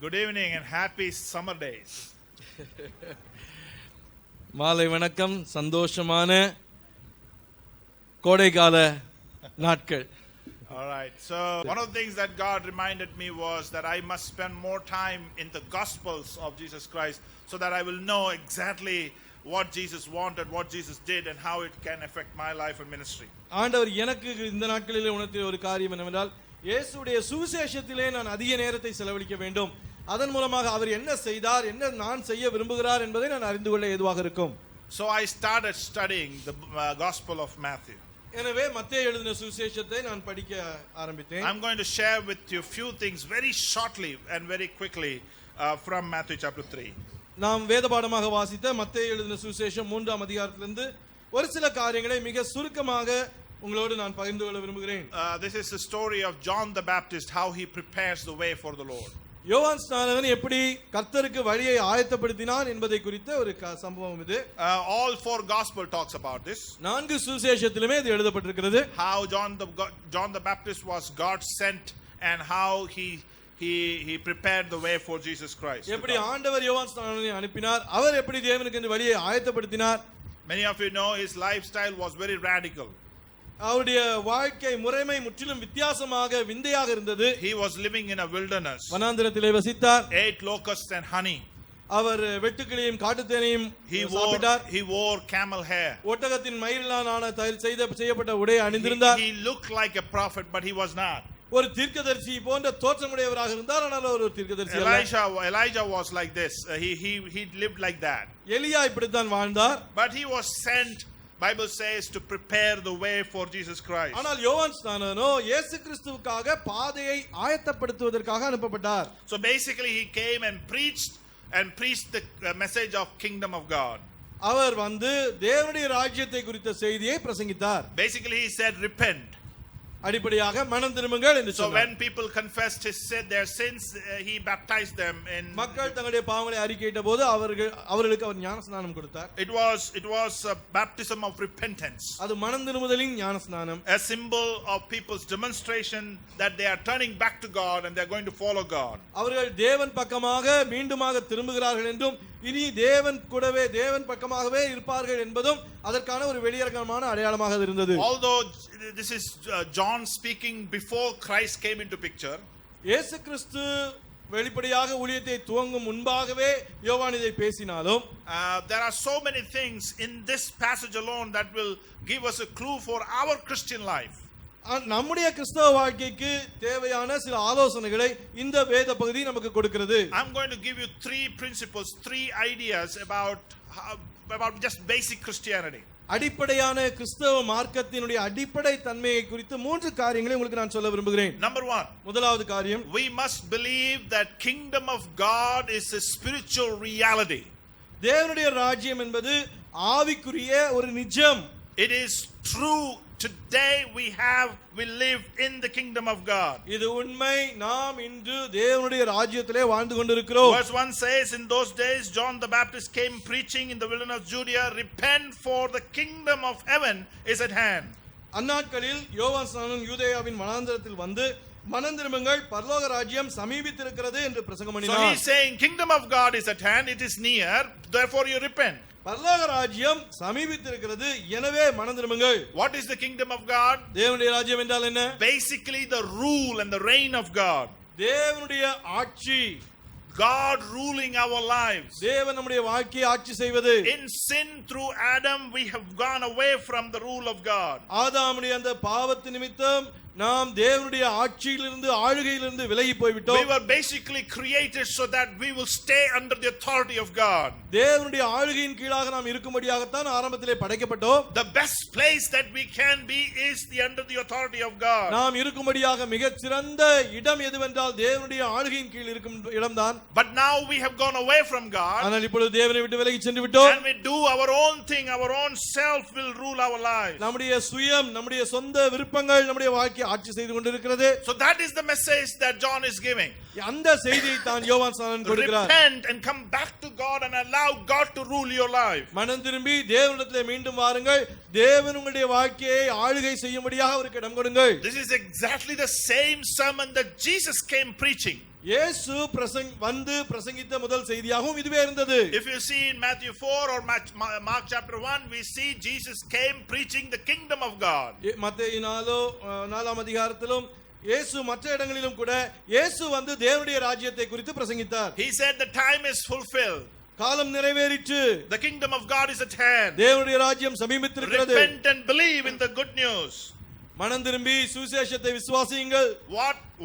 Good evening and happy summer days. மாலை வணக்கம், சந்தோஷமான கோடைகால நாட்கள். All right. So one of the things that God reminded me was that I must spend more time in the Gospels of Jesus Christ so that I will know exactly what Jesus wanted, what Jesus did, and how it can affect my life and ministry. ஆண்டவர் எனக்கு இந்த நாட்களிலே உணர்த்திய ஒரு காரியம் என்னவென்றால், இயேசுடைய சுவிசேஷத்திலே நான் அதிக நேரத்தை செலவழிக்க வேண்டும். அதன் மூலமாக அவர் என்ன செய்தார், என்ன நான் செய்ய விரும்புகிறார் என்பதை நான் அறிந்து கொள்ள ஏதுவாக இருக்கும். So I started studying the Gospel of Matthew. எனவே மத்தேயு எழுதின சுவிசேஷத்தை நான் படிக்க ஆரம்பித்தேன். I'm going to share with you few things very shortly and very quickly from Matthew chapter 3. நாம் வேதபாடமாக வாசித்த மத்தேயு எழுதின சுவிசேஷம் 3ஆம் அதிகாரத்திலிருந்து ஒரு சில காரியங்களை மிக சுருக்கமாக உங்களோடு நான் பகிர்ந்து கொள்ள விரும்புகிறேன். This is the story of John the Baptist, how he prepares the way for the Lord. யோவான் ஸ்நானகன் எப்படி கர்த்தருக்கு வழியை ஆயத்தப்படுத்தினான் என்பதை குறித்த ஒரு சம்பவம் இது. All four gospel talks about this. 4 சுவிசேஷத்திலுமே இது எழுதப்பட்டிருக்கிறது. How John the Baptist was God sent and how he prepared the way for Jesus Christ. எப்படி ஆண்டவர் யோவான் ஸ்நானகனை அனுப்பினார், அவர் எப்படி தேவனுக்கு இந்த வழியை ஆயத்தப்படுத்தினார். Many of you know his lifestyle was very radical. அவருடைய வாழ்க்கை முறைமை முற்றிலும் வித்தியாசமாக விந்தையாக இருந்தது. He was living in a wilderness. வனாந்திரத்திலே வசித்தார். Ate locusts and honey. அவர் வெட்டுக்கிளியையும் காட்டுத்தேனையும் சாப்பிட்டார். He wore camel hair. ஒட்டகத்தின் மயிரிலான செய்யப்பட்ட உடையை அணிந்திருந்தார். He looked like a prophet but he was not. ஒரு தீர்க்கதரிசி போன்ற தோற்றமுடையவராக இருந்தார், ஆனால் ஒரு தீர்க்கதரிசி அல்ல. Elijah was like this. He lived like that. எலியா இப்படித்தான் வாழ்ந்தார். But he was sent, Bible says, to prepare the way for Jesus Christ. ஆனால் யோவான் ஸ்நானகனோ இயேசு கிறிஸ்துவுக்காக பாதையை ஆயத்தப்படுத்துவதற்காக அனுப்பப்பட்டார். So basically he came and preached the message of kingdom of God. அவர் வந்து தேவனுடைய ராஜ்யத்தை குறித்த செய்தியை பிரசங்கித்தார். Basically he said repent. அடிப்படையாக மனம் திரும்புங்கள் என்று சொன்னார். So when சொன்னார். people confessed their sins, he baptized them in. மக்கள் தங்களுடைய பாவங்களை அறிக்கையிட்டபோது அவர்களுக்கு அவர் ஞானஸ்நானம் கொடுத்தார். It was a baptism of repentance. அது மனம் திரும்புதலின் ஞானஸ்நானம். A symbol of people's demonstration that they are turning back to God and they are going to follow God. அவர்கள் தேவன் பக்கமாக மீண்டுமாக திரும்புகிறார்கள் என்றும் இனி தேவன் கூடவே தேவன் பக்கமாகவே இருப்பார்கள் என்பதும் அதற்கான ஒரு வெளியரங்கமான அடையாளமாக இருந்தது. Although this is John speaking before Christ came into picture. இயேசு கிறிஸ்து வெளிப்படையாக ஊழியத்தை துவங்கும் முன்பாகவே யோவான் இதை பேசினாலும் there are so many things in this passage alone that will give us a clue for our Christian life. நம்முடைய கிறிஸ்தவ வாழ்க்கைக்கு தேவையான சில ஆலோசனைகளை இந்த வேத பகுதி நமக்கு கொடுக்கிறது. I'm going to give you 3 principles, 3 ideas about just basic Christianity. அடிப்படையான கிறிஸ்தவ மார்க்கத்தினுடைய அடிப்படை தன்மையை குறித்து 3 காரியங்களை உங்களுக்கு நான் சொல்ல விரும்புகிறேன். Number 1. முதலாவது காரியம், we must believe that kingdom of God is a spiritual reality. தேவனுடைய ராஜ்யம் என்பது ஆவிக்குரிய ஒரு நிஜம். It is true. Today we live in the kingdom of God. இது உண்மை. நாம் இன்று தேவனுடைய ராஜ்யத்திலே வாழ்ந்து கொண்டிருக்கிறோம். Verse 1 says, in those days John the Baptist came preaching in the wilderness of Judea, repent for the kingdom of heaven is at hand. அந்நாட்களில் யோவான் ஸ்நானகன் யூதேயாவின் வனாந்திரத்தில் வந்து மனம் திரும்புங்கள், பரலோக ராஜ்யம் சமீபித்திருக்கிறது என்று பிரசங்கம் பண்ணினார். So he is saying kingdom of God is at hand, it is near, therefore you repent. பரலோக ராஜ்யம் சமீபித்திருக்கிறது, எனவே மனம் திரும்புங்கள். What is the kingdom of God? தேவனுடைய ராஜ்யம் என்றால் என்ன? Basically the rule and the reign of God. தேவனுடைய ஆட்சி. God ruling our lives. தேவன் நம்முடைய வாழ்க்கையை ஆட்சி செய்வது. In sin through Adam we have gone away from the rule of God. ஆதாமுடைய அந்த பாவத்தின் நிமித்தம் நாம் தேவனுடைய ஆட்சியிலிருந்து ஆளுகையிலிருந்து விலகி போய்விட்டோம். We were basically created so that we will stay under the authority of God. தேவனுடைய ஆளுகையின் கீழாக நாம் இருக்கும்படியாகத்தான் ஆரம்பத்திலே படைக்கப்பட்டோம். The best place that we can be is under the authority of God. நாம் இருக்கும்படியாக மிகச் சிறந்த இடம் எதுவென்றால் தேவனுடைய ஆளுகையின் கீழ் இருக்கும் இடம்தான். But now we have gone away from God. ஆனால் இப்பொழுது தேவனை விட்டு விலகி சென்று விட்டோம். And we do our own thing, our own self will rule our lives. நம்முடைய சுயம், நம்முடைய சொந்த விருப்பங்கள் நம்முடைய வாழ்க்கை ஆட்சி செய்து கொண்டிருக்கிறது. So that is the message that John is giving. அந்த செய்தியை தான் யோவான் ஸ்நானகன் கொடுக்கிறார். Repent and come back to God and allow God to rule your life. மனம் திரும்பி தேவனிடத்திலே மீண்டும் வாருங்கள், தேவன் உங்களுடைய வாழ்க்கையை ஆளுகை செய்யும்படியாக அவருக்கு இடம் கொடுங்கள். This is exactly the same sermon that Jesus came preaching. இயேசு வந்து பிரசங்கித்த முதல் செய்தியாகவும் இதுவே இருந்தது. If you see in Matthew 4 or Mark chapter 1, we see Jesus came preaching the kingdom of God. மத்தேயு 4ஆம் அதிகாரத்திலும் இயேசு மற்ற இடங்களிலும் கூட இயேசு வந்து தேவனுடைய ராஜ்யத்தை குறித்து பிரசங்கித்தார். He said the time is fulfilled. காலம் நிறைவேறிற்று. The kingdom of God is at hand. தேவனுடைய ராஜ்யம் சமீபித்திருக்கிறது. Repent and believe in the good news. மனம் திரும்பி சுவிசேஷத்தை விசுவாசியுங்கள்.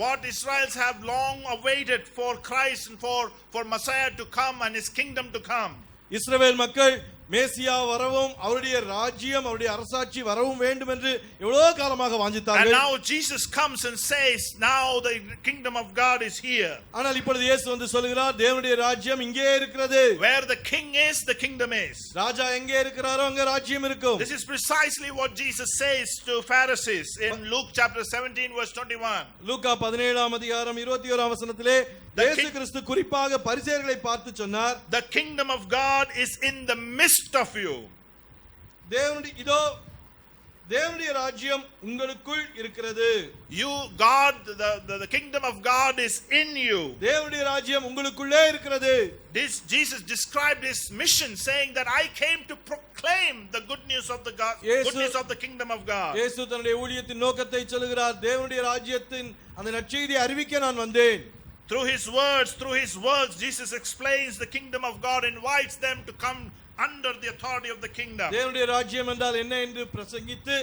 What Israelites have long awaited for Christ and for Messiah to come and his kingdom to come. இஸ்ரவேல் மக்கள் மேசியா வரவும் அவருடைய ராஜ்யம் அவருடைய அரசாட்சி வரவும் வேண்டும் என்று எவ்வளவு காலமாக வாஞ்சித்தார்கள். And now Jesus comes and says, now the kingdom of God is here. ஆனால் இப்பொழுது இயேசு வந்து சொல்கிறார், தேவனுடைய ராஜ்யம் இங்கே இருக்கிறது. Where the king is, the kingdom is. ராஜா எங்கே இருக்கிறாரோ அங்கே ராஜ்யம் இருக்கும். This is precisely what Jesus says to Pharisees in Luke chapter 17 verse 21. லூக்கா 17ஆம் அதிகாரம் 21ஆம் வசனத்திலே இயேசு கிறிஸ்து குறிப்பாக பரிசேயர்களை பார்த்து சொன்னார், the kingdom of God is in the midst of you. தேவனுடைய ராஜ்யம் உங்களுக்குள் இருக்கிறது. You God the kingdom of God is in you. தேவனுடைய ராஜ்யம் உங்களுக்குள்ளே இருக்கிறது. This Jesus described his mission saying that I came to proclaim the good news of the God, good news of the kingdom of God. இயேசு தன்னுடைய ஊழியத்தின் நோக்கத்தை சொல்கிறார், தேவனுடைய ராஜ்யத்தின் அந்த நற்செய்தியை அறிவிக்க நான் வந்தேன். Through his words, Jesus explains the kingdom of God, invites them to come under the authority of the kingdom. தேவனுடைய ராஜ்யம் என்றால் என்ன என்று பிரசங்கித்து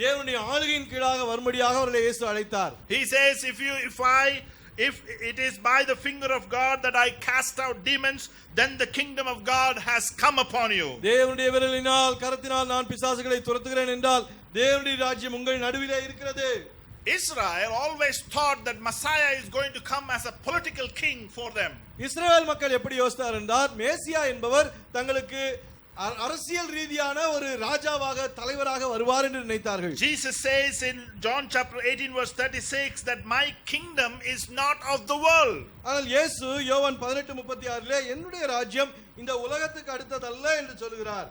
தேவனுடைய ஆளுகையின் கீழாக வரும்படியாக அவர்களை இயேசு அழைத்தார். He says, if it is by the finger of God that I cast out demons, then the kingdom of God has come upon you. தேவனுடைய விரலினால் கரத்தினால் நான் பிசாசுகளை துரத்துகிறேன் என்றால் தேவனுடைய ராஜ்யம் உங்கள் நடுவிலே இருக்கிறது. Israel always thought that Messiah is going to come as a political king for them. இஸ்ரவேல் மக்கள் எப்படி யோசித்தார் என்றால் மேசியா என்பவர் தங்களுக்கு அரசியல் ரீதியான ஒரு ராஜாவாக தலைவராக வருவார் என்று நினைத்தார்கள். Jesus says in John chapter 18 verse 36 that my kingdom is not of the world. ஆனால் இயேசு யோவான் 18:36லே என்னுடைய ராஜ்யம் இந்த உலகத்துக்கு அடுத்ததல்ல என்று சொல்கிறார்.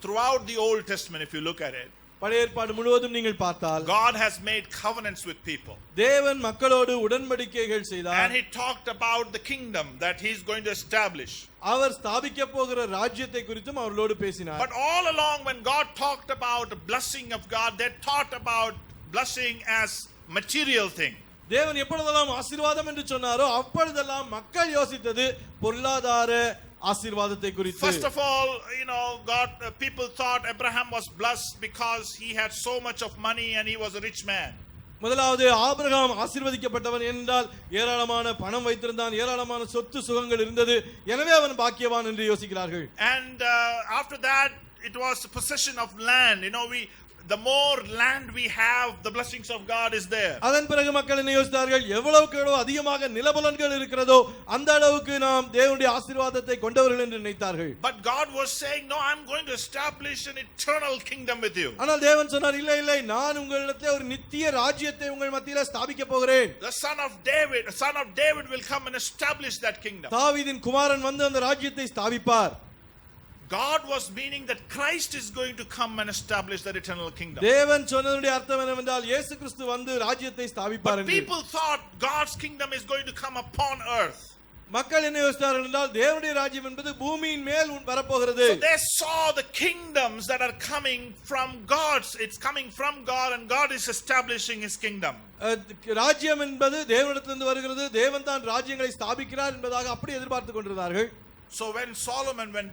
Throughout the Old Testament, if you look at it, பழைய ஏற்பாடு முழுவதும் நீங்கள் பார்த்தால் God has made covenants with people. தேவன் மக்களோடு உடன்படிக்கைகள் செய்தார். And he talked about the kingdom that he is going to establish. அவர் ஸ்தாபிக்க போகிற ராஜ்யத்தை குறித்தும் அவர்களோடு பேசினார். But all along when God talked about the blessing of God, they thought about blessing as material thing. தேவன் எப்பொழுதெல்லாம் ஆசீர்வாதம் என்று சொன்னாரோ அப்பொழுதெல்லாம் மக்கள் யோசித்தது பொருளாதார ஆசீர்வாதத்தை குறித்து. First of all, people thought Abraham was blessed because he had so much of money and he was a rich man. முதலாவது ஆபிரகாம் ஆசீர்வதிக்கப்பட்டவன் என்றால் ஏராளமான பணம் வைத்திருந்தான், ஏராளமான சொத்து சுகங்கள் இருந்தது, எனவே அவன் பாக்கியவான் என்று யோசிக்கிறார்கள். And after that it was a possession of land. The more land we have, the blessings of God is there. அதன் பிறகு மக்கள் என்ன யோசித்தார்கள், எவ்வளவுக்கு எவ்வளவு அதிகமாக நிலபலன்கள் இருக்கிறதோ அந்த அளவுக்கு நாம் தேவனுடைய ஆசீர்வாதத்தை கொண்டவர்கள் என்று நினைத்தார்கள். But God was saying, no, I'm going to establish an eternal kingdom with you. ஆனால் தேவன் சொன்னார், இல்லை நான் உங்களிடத்தில் ஒரு நித்திய ராஜ்யத்தை உங்கள் மத்தியிலே ஸ்தாபிக்க போகிறேன். The son of David will come and establish that kingdom. தாவீதின் குமாரன் வந்து அந்த ராஜ்யத்தை ஸ்தாபிப்பார். God was meaning that Christ is going to come and establish that eternal kingdom. தேவன் சொன்னதுடைய அர்த்தம் என்னவென்றால் இயேசு கிறிஸ்து வந்து ராஜ்யத்தை ஸ்தாபிப்பார் என்று. People thought God's kingdom is going to come upon earth. மக்கள் என்ன யோசித்தார்கள் என்றால் தேவனுடைய ராஜ்யம் என்பது பூமியின் மேல் வரப்போகிறது. So they saw the kingdoms that are coming from God. It's coming from God and God is establishing his kingdom. ராஜ்யம் என்பது தேவனிடத்திலிருந்து வருகிறது, தேவன் தான் ராஜ்யங்களை ஸ்தாபிக்கிறார் என்பதாக அப்படி எதிர்பார்த்து கொண்டிருந்தார்கள். So when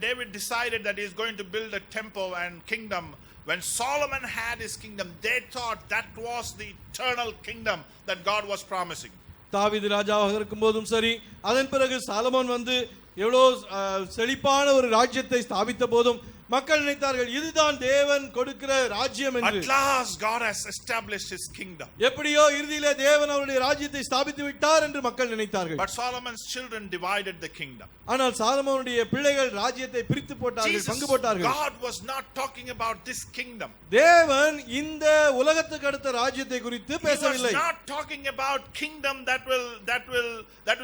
David decided that he is going to build a temple and kingdom, when Solomon had his kingdom, they thought that was the eternal kingdom that God was promising. தாவீது ராஜாவாக இருக்கும்போதும் சரி, அதன் பிறகு சாலமோன் வந்து எவ்வளவு செழிப்பான ஒரு ராஜ்யத்தை ஸ்தாபித்த போதும் மக்கள் நினைத்தார்கள் இதுதான் தேவன் கொடுக்கிற ராஜ்யம் என்று. At last God has established his kingdom. எப்படியோ இறுதியிலே தேவன் அவருடைய ராஜ்யத்தை ஸ்தாபித்து விட்டார் என்று மக்கள் நினைத்தார்கள். But Solomon's children divided the kingdom. ஆனால் சாலமோனுடைய பிள்ளைகள் ராஜ்யத்தை பிரித்து போட்டார்கள், பங்கு போட்டார்கள். God was not talking about this kingdom. தேவன் இந்த உலகத்துக்கு அடுத்த ராஜ்யத்தை குறித்து பேசவில்லை. He was not talking about kingdom that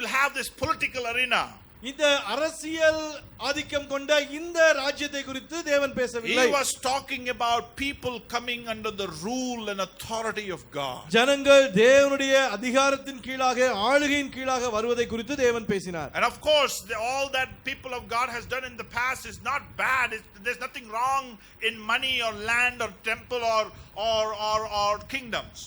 will have this political arena. இந்த அரசியல் ஆதிக்கம் கொண்ட இந்த ராஜ்யத்தை குறித்து தேவன் பேசவில்லை. He was talking about people coming under the rule and authority of God. ஜனங்கள் தேவனுடைய அதிகாரத்தின் கீழாக ஆளுகையின் கீழாக வருவதை குறித்து தேவன் பேசினார். And of course, all that people of God has done in the past is not bad. There's nothing wrong in money or land or temple or kingdoms.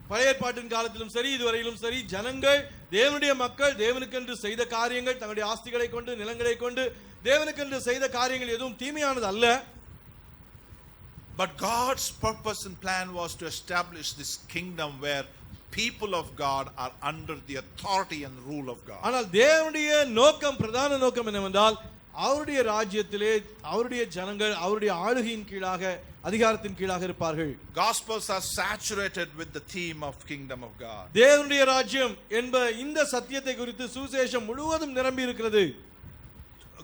பழைய ஏற்பாட்டின் காலத்திலும் சரி இதுவரையிலும் சரி ஜனங்கள் தேவனுடைய மக்கள் தேவனுக்கென்று செய்த காரியங்கள் தங்களுடைய ஆஸ்திகளை கொண்டு நிலங்களை கொண்டு தேவனுக்கென்று செய்த காரியங்கள் எதுவும் தீமையானது அல்ல. But God's purpose and plan was to establish this kingdom where people of God are under the authority and rule of God. ஆனால் தேவனுடைய நோக்கம் பிரதான நோக்கம் என்னவென்றால் அவருடைய ராஜ்யத்திலே அவருடைய ஜனங்கள் அவருடைய ஆளுகையின் கீழாக அதிகாரத்தின் கீழாக இருப்பார்கள். Gospels are saturated with the theme of kingdom of God. தேவனுடைய ராஜ்யம் என்ப இந்த சத்தியத்தை குறித்து சுவிசேஷம் முழுவதும் நிரம்பி இருக்கிறது.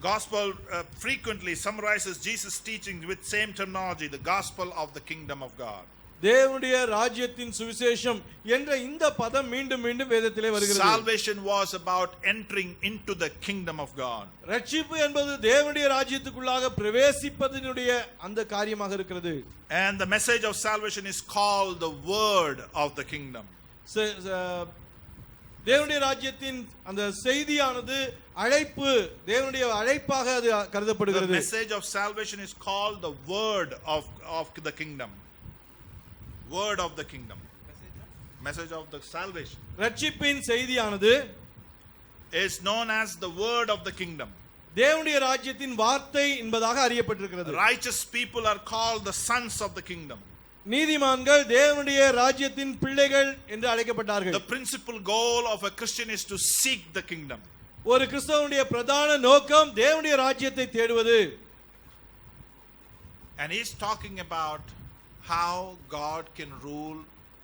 Gospel frequently summarizes Jesus' teachings with same terminology, the gospel of the kingdom of God. தேவனுடைய ராஜ்யத்தின் சுவிசேஷம் என்ற இந்த பதம் மீண்டும் மீண்டும் வேதத்திலே வருகிறது. Salvation was about entering into the kingdom of God. ரட்சிப்பு என்பது தேவனுடைய ராஜ்யத்துக்குள்ளாக பிரவேசிப்பதினுடைய அந்த காரியமாக இருக்கிறது. And the message of salvation is called the word of the kingdom. தேவனுடைய ராஜ்யத்தின் அந்த செய்தியானது அழைப்பு தேவனுடைய அழைப்பாக அது கருதப்படுகிறது. The message of salvation is called the word of the kingdom. Word of the kingdom. Message of the salvation. ரட்சிப்பின் செய்தியானது is known as the word of the kingdom. தேவனுடைய ராஜ்யத்தின் வார்த்தை என்பதாக அறியப்பட்டிருக்கிறது. Righteous people are called the sons of the kingdom. நீதிமான்கள் தேவனுடைய ராஜ்யத்தின் பிள்ளைகள் என்று அழைக்கப்பட்டார்கள். The principal goal of a Christian is to seek the kingdom. ஒரு கிறிஸ்தவனுடைய பிரதான நோக்கம் தேவனுடைய ராஜ்யத்தை தேடுவது. And he's talking about how God can rule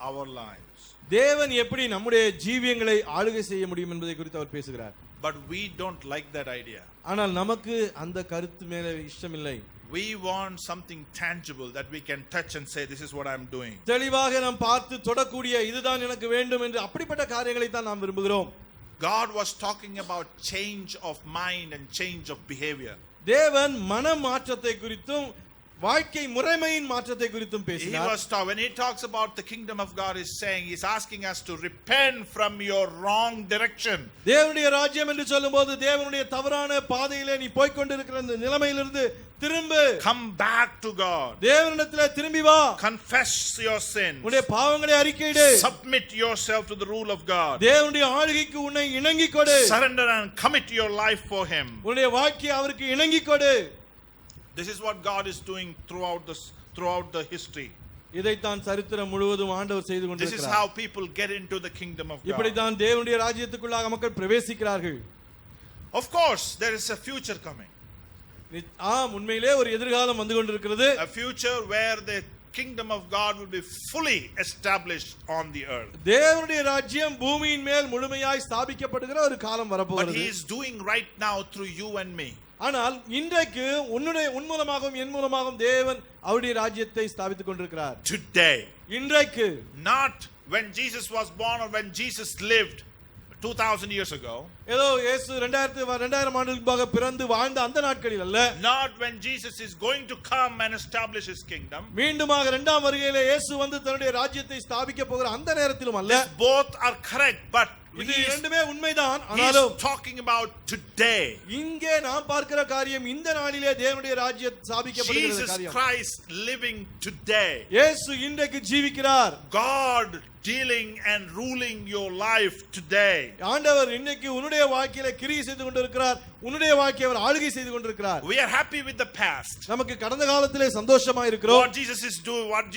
our lives. தேவன் எப்படி நம்முடைய ஜீவியங்களை ஆளுகை செய்ய முடியும் என்பதை குறித்து அவர் பேசுகிறார். But we don't like that idea. ஆனால் நமக்கு அந்த கருத்து மேல இஷ்டம் இல்லை. We want something tangible that we can touch and say this is what I'm doing. தெளிவாக நாம் பார்த்து தொடக்கூடிய இதுதான் எனக்கு வேண்டும் என்று அப்படிப்பட்ட காரியங்களை தான் நாம் விரும்புகிறோம். God was talking about change of mind and change of behavior. தேவன் மன மாற்றத்தை குறித்தும் வாழ்க்கை முறைமையின் மாற்றத்தை குறித்தும் பேசினார். When he talks about the kingdom of God, he's saying, he's asking us to repent from your wrong direction. தேவனுடைய ராஜ்யம் என்று சொல்லும்போது தேவனுடைய தவறான பாதையிலே நீ போய் கொண்டிருக்கிற அந்த நிலைமையிலிருந்து திரும்ப. Come back to God. தேவனிடத்திலே திரும்பி வா. Confess your sins. உன்னுடைய பாவங்களை அறிக்கையிடு. Submit yourself to the rule of God. தேவனுடைய ஆளுகைக்கு உன்னை இணங்கிக் கொடு. Surrender and commit your life for him. உன்னுடைய வாழ்க்கையை அவருக்கு இணங்கிக் கொடு. This is what God is doing throughout the history. இதைத்தான் சரித்திரம் முழுவதும் ஆண்டவர் செய்து கொண்டிருக்கிறார். This is how people get into the kingdom of God. இப்படி தான் தேவனுடைய ராஜ்யத்துக்குள்ளாக மக்கள் பிரவேசிக்கிறார்கள். Of course there is a future coming. உண்மையிலே ஒரு எதிர்காலம் வந்து கொண்டிருக்கிறது. A future where the kingdom of God will be fully established on the earth. தேவனுடைய ராஜ்யம் பூமியின் மேல் முழுமையாய் ஸ்தாபிக்கப்படுகிற ஒரு காலம் வரப்போகிறது. But he is doing right now through you and me. ஆனால் இன்றைக்கு உன் மூலமாகவும் என் மூலமாகவும் தேவன் அவருடைய ராஜ்யத்தை ஸ்தாபித்துக் கொண்டிருக்கிறார். Today. இன்றைக்கு. Not when Jesus was born or when Jesus lived 2000 years ago. ஏதோ இயேசு 2000 ஆண்டுகளுக்கு முன்பாக பிறந்து வாழ்ந்த அந்த நாட்களில் அல்ல. Not when Jesus is going to come and establish his kingdom. மீண்டுமாக இரண்டாம் வருகையிலே இயேசு வந்து தன்னுடைய ராஜ்யத்தை ஸ்தாபிக்க போகிற அந்த நேரத்திலும் அல்ல. Both are correct, but இது இரண்டுமே உண்மைதான். ஆனாலும் talking about today. இங்கே நாம் பார்க்கிற காரியம் இந்த நாளிலே தேவனுடைய ராஜ்யம் ஸ்தாபிக்கப்படுகிற காரியம். Jesus Christ living today. இயேசு இன்றைக்கு ஜீவிக்கிறார். God dealing and ruling your life today. ஆண்டவர் இன்னைக்கு உன்னுடைய வாழ்க்கையில கிரியை செய்து கொண்டிருக்கிறார். உன்னுடைய வாழ்க்கையை அவர் ஆளுகை செய்து கொண்டிருக்கிறார். We are happy with the past. நமக்கு கடந்த காலத்திலே சந்தோஷமா இருக்கிறோம். What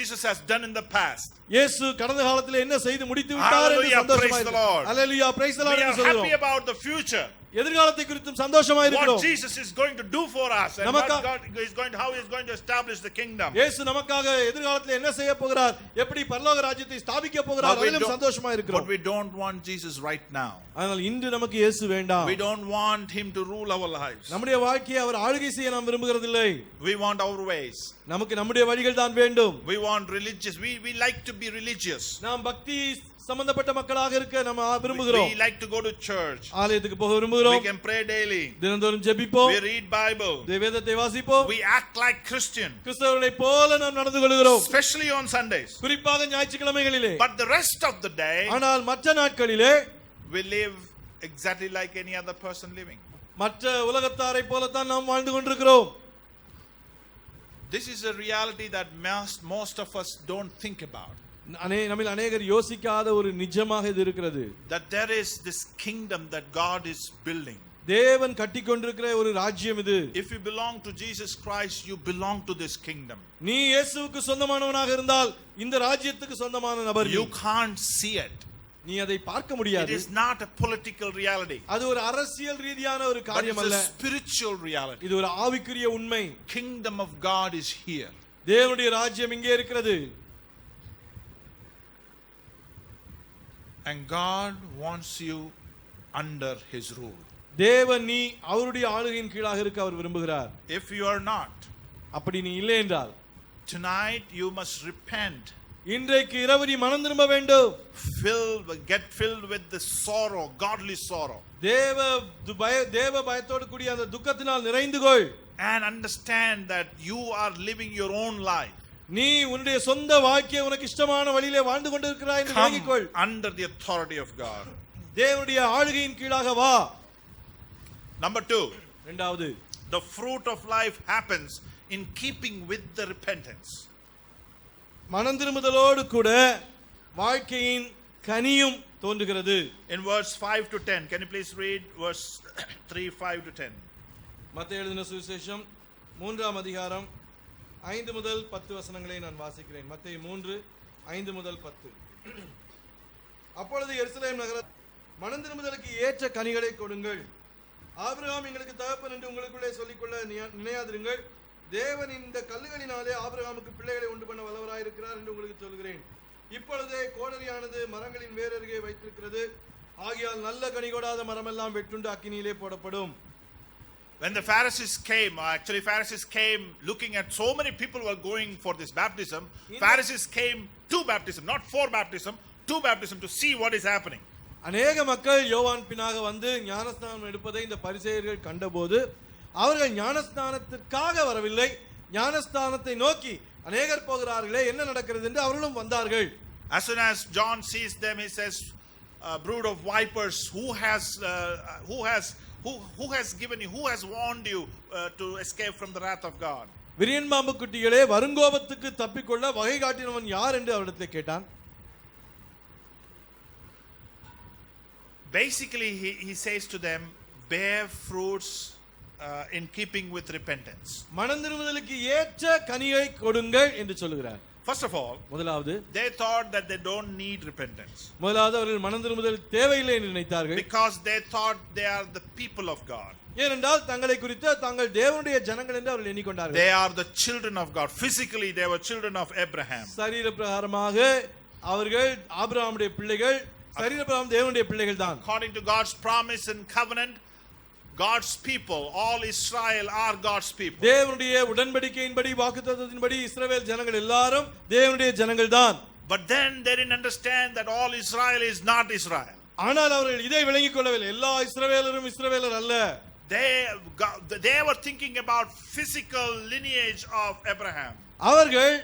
Jesus has done in the past. இயேசு கடந்த காலத்திலே என்ன செய்து முடித்து விட்டார் என்று சந்தோஷமா இருக்கிறோம். Hallelujah, praise the Lord. We are happy about the future. எதிர்காலத்தை குறித்தும் சந்தோஷமா இருக்கிறோம். What Jesus is going to do for us and what God is going to, how he is going to establish the kingdom. இயேசு நமக்காக எதிர்காலத்தில் என்ன செய்ய போகிறார், எப்படி பரலோக ராஜ்யத்தை ஸ்தாபிக்க போகிறார், அதிலும் சந்தோஷமா இருக்கிறோம். But we don't want Jesus right now. ஆனால் இன்று நமக்கு இயேசு வேண்டாம். We don't want him to rule our lives. நம்முடைய வாழ்க்கையை அவர் ஆளுகை செய்ய நாம் விரும்புகிறதில்லை. We want our ways. நமக்கு நம்முடைய வழிகள் தான் வேண்டும். We want religious. We like to be religious. நாம் பக்தி சம்பந்தப்பட்ட மக்களாக இருக்க நம்ம விரும்புகிறோம். We like to go to church. ஆலயத்துக்கு போக விரும்புகிறோம். We can pray daily. தினந்தோறும் ஜெபிப்போம். We read Bible. வேதத்தை வாசிப்போம். We act like Christian. கிறிஸ்தவர்களைப் போல நாம் நடந்து கொள்கிறோம். Especially on Sundays. குறிப்பாக ஞாயிற்றுக்கிழமைகளிலே. But the rest of the day, ஆனால் மற்ற நாட்களிலே we live exactly like any other person living. மற்ற உலகத்தாரை போலத்தான் நாம் வாழ்ந்து கொண்டிருக்கிறோம். This is a reality that most of us don't think about. நம்மில் अनेகர் யோசிக்காத ஒரு நிஜமாக இது இருக்கிறது. That there is this kingdom that God is building. தேவன் கட்டிக்கொண்டிருக்கிற ஒரு ராஜ்யம் இது. If you belong to Jesus Christ, you belong to this kingdom. நீ இயேசுவுக்கு சொந்தமானவனாக இருந்தால் இந்த ராஜ்யத்துக்கு சொந்தமான நபர். You can't see it. நீ அதை பார்க்க முடியாது. It is not a political reality. அது ஒரு அரசியல் ரீதியான ஒரு காரியம் அல்ல. But it's a spiritual reality. இது ஒரு ஆவிக்குரிய உண்மை. Kingdom of God is here. தேவனுடைய ராஜ்யம் இங்கே இருக்கிறது. And God wants you under his rule. தேவன் நீ அவருடைய ஆளுகையின் கீழாக இருக்க அவர் விரும்புகிறார். If you are not, அப்படி நீ இல்லை என்றால், tonight you must repent. இன்றைக்கு இரவு நீ மனம் திரும்ப வேண்டும். Get filled with the sorrow, godly sorrow. தேவ பயத்தோடு கூடிய அந்த துக்கத்தினால் நிறைந்து கொள். And understand that you are living your own life. நீ உன்னுடைய சொந்த வாழ்க்கையை உனக்கு இஷ்டமான வழியிலே வாழ்ந்து கொண்டிருக்கிறாய் என்று விளங்கிக் கொள். Under the authority of God. தேவனுடைய ஆளுகையின் கீழாக வா. Number 2. இரண்டாவது, the fruit of life happens in keeping with the repentance. மனம் திரும்புதலோடு கூட வாழ்க்கையின் கனியும் தோன்றுகிறது. In verse 5 to 10, can you please read verse 3, 5 to 10? மத்தேயு எழுதின சுவிசேஷம் 3ஆம் அதிகாரம் 5 முதல் 10 வசனங்களை நான் வாசிக்கிறேன். மத்தேயு 3, 5 முதல் 10. அப்பொழுது எருசலேம் நகர மனம் திரும்புதலுக்கு ஏற்ற கனிகளை கொடுங்கள். ஆபிரகாம் எங்களுக்கு தகப்பன் என்று உங்களுக்குள்ளே சொல்லிக்கொள்ள நினையாதிருங்கள். தேவன் இந்த கல்லுகளினாலே ஆபிரகாமுக்கு பிள்ளைகளை உண்டு பண்ண வல்லவராயிருக்கிறார் என்று உங்களுக்கு சொல்கிறேன். இப்பொழுதே கோடரியானது மரங்களின் வேரருகே வைத்திருக்கிறது. ஆகையால் நல்ல கனி கொடாத மரமெல்லாம் வெட்டுண்டு அக்கினியிலே போடப்படும். When the Pharisees came looking at so many people were going for this baptism. Pharisees came to baptism, not for baptism, to baptism to see what is happening. அநேக மக்கள் யோவான் பின்னாக வந்து ஞானஸ்நானம் எடுப்பதை இந்த பரிசேயர்கள் கண்டபோது அவர்கள் ஞானஸ்நானத்திற்காக வரவில்லை, ஞானஸ்நானத்தை நோக்கி அநேகர் போகிறார்களே என்ன நடக்கிறது என்று அவர்களும் வந்தார்கள். As soon as John sees them, he says, brood of vipers, who has given you, who has warned you to escape from the wrath of God? விரியன் பாம்பு குட்டிகளே, வருங்கோபத்துக்கு தப்பிக்கொள்ள வகை காட்டினவன் யார் என்று அவரிடத்தில் கேட்டான். Basically he says to them, bear fruits in keeping with repentance. மனம் திரும்புதலுக்கு ஏற்ற கனியை கொடுங்கள் என்று சொல்கிறார். First of all, முதலாவது, they thought that they don't need repentance. முதலாவது அவர்கள் மனம் திரும்புதல் தேவையில்லை என்று நினைத்தார்கள். Because they thought they are the people of God. ஏனென்றால் தங்களை குறித்து தாங்கள் தேவனுடைய ஜனங்கள் என்று அவர்கள் எண்ணிக்கொண்டார்கள். They are the children of God. Physically they were children of Abraham. சரீர பிரகாரமாக அவர்கள் ஆபிரகாமுடைய பிள்ளைகள், சரீர பிரகாரம் தேவனுடைய பிள்ளைகள் தான். According to God's promise and covenant, God's people, all Israel are God's people. தேவனுடைய உடன்படிக்கையின்படி வாக்குத்தத்தத்தின்படி இஸ்ரவேல் ஜனங்கள் எல்லாரும் தேவனுடைய ஜனங்கள் தான். But then they didn't understand that all Israel is not Israel. ஆனால் அவர்கள் இதை விளங்கிக் கொள்ளவில்லை. எல்லா இஸ்ரவேலரும் இஸ்ரவேலர் அல்ல. They were thinking about physical lineage of Abraham. அவர்கள்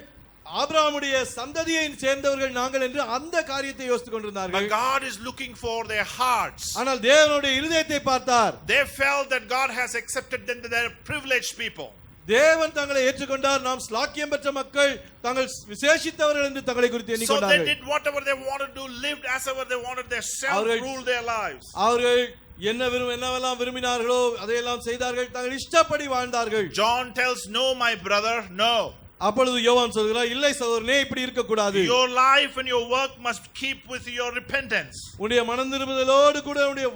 ஆபிரகாமுடைய சந்ததியை சேர்ந்தவர்கள் நாங்கள் என்று அந்த காரியத்தை யோசித்துக் கொண்டிருந்தார்கள். But God is looking for their hearts. ஆனால் தேவனுடைய இருதயத்தை பார்த்தார். They felt that God has accepted them, that they are privileged people. தேவன் தங்களை ஏற்றுக்கொண்டார், நாம் ஸ்லாக்கியம் பெற்ற மக்கள், தாங்கள் விசேஷித்தவர்கள் என்று தங்களை குறித்து எண்ணிக்கொண்டார்கள். So they did whatever they wanted to, lived as ever they wanted, their self ruled their lives. அவர்கள் என்னவெல்லாம் விரும்பினார்களோ அதையெல்லாம் செய்தார்கள், தங்கள் இஷ்டப்படி வாழ்ந்தார்கள். John tells, no my brother, no. அப்பொழுது யோவான் சொல்கிறார், இல்லை சகோதரனே, இப்படி இருக்க கூடாது. Your life and your work must keep with your repentance. உன்னுடைய மனம் திரும்புதலோடு கூட உன்னுடைய